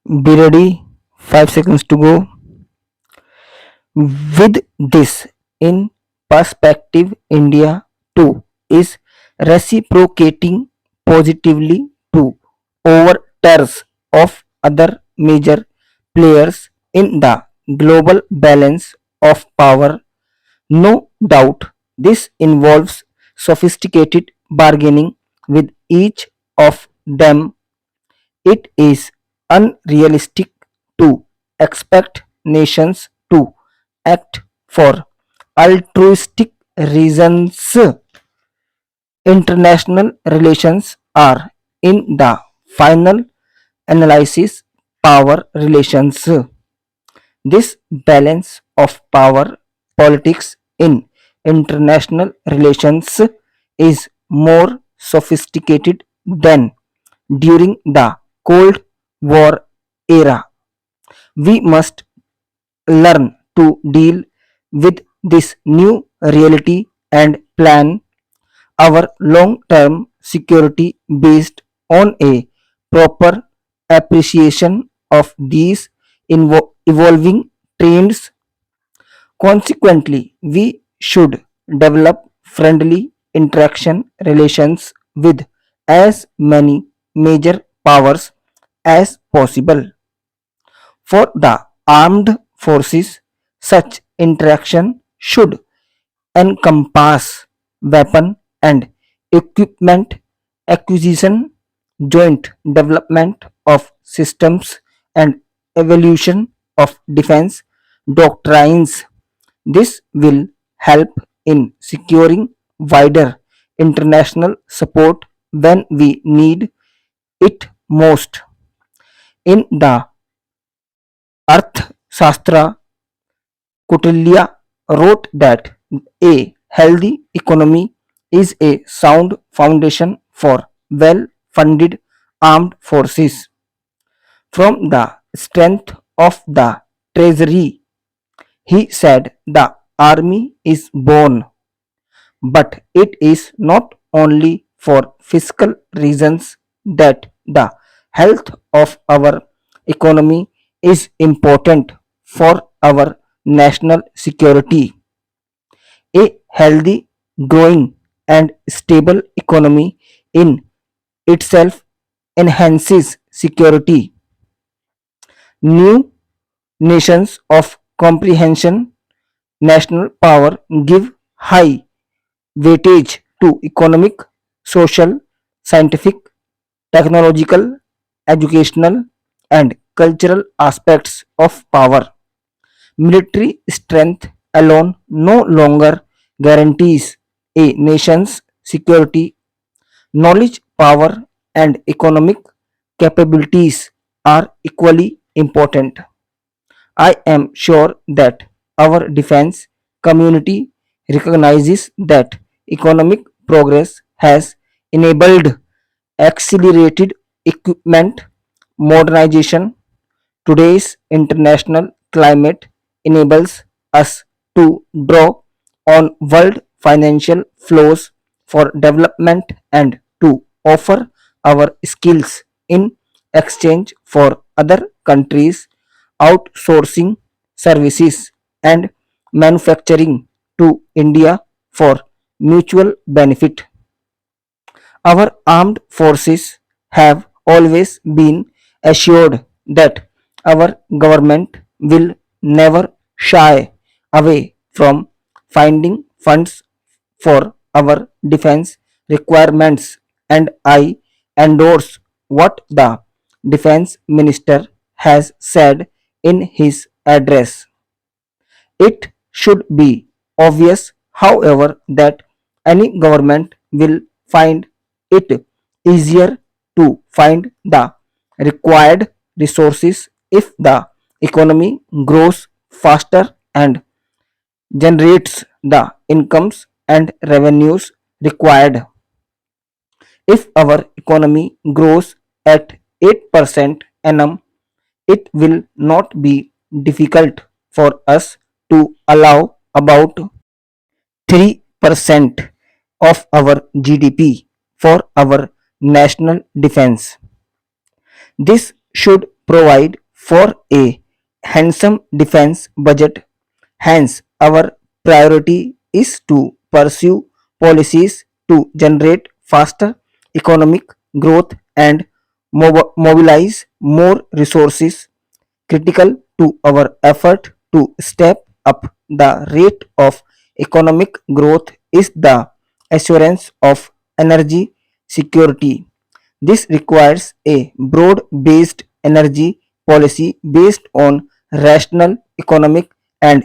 Be ready. 5 seconds to go. With this in perspective, India too is reciprocating positively to overtures of other major players in the global balance of power. No doubt, this involves sophisticated bargaining with each of them. It is unrealistic to expect nations to act for altruistic reasons. International relations are, in the final analysis, power relations. This balance of power politics in international relations is more sophisticated than during the Cold War era. We must learn to deal with this new reality and plan our long term security based on a proper appreciation of these evolving trends. Consequently, we should develop friendly interaction relations with as many major powers as possible. For the armed forces, such interaction should encompass weapon and equipment acquisition, joint development of systems, and evolution of defense doctrines. This will help in securing wider international support when we need it most. In the Arthashastra, Kautilya wrote that a healthy economy is a sound foundation for well funded armed forces. From the strength of the treasury, he said the army is born, but it is not only for fiscal reasons that the health of our economy is important for our national security. A healthy, growing, and stable economy in itself enhances security. New nations of comprehension, national power give high weightage to economic, social, scientific, technological, educational, and cultural aspects of power. Military strength alone no longer guarantees a nation's security. Knowledge, power, and economic capabilities are equally important. I am sure that our defense community recognizes that economic progress has enabled accelerated equipment modernization. Today's international climate enables us to draw on world financial flows for development and to offer our skills in exchange for other countries outsourcing services and manufacturing to India for mutual benefit. Our armed forces have always been assured that our government will never shy away from finding funds for our defense requirements, and I endorse what the defense minister has said in his address. It should be obvious, however, that any government will find it easier to find the required resources if the economy grows faster and generates the incomes and revenues required. If our economy grows at 8% annum, it will not be difficult for us to allow about 3% of our GDP for our national defense. This should provide for a handsome defense budget. Hence, our priority is to pursue policies to generate faster economic growth and mobilize more resources. Critical to our effort to step up the rate of economic growth is the assurance of energy security. This requires a broad based energy policy based on rational economic and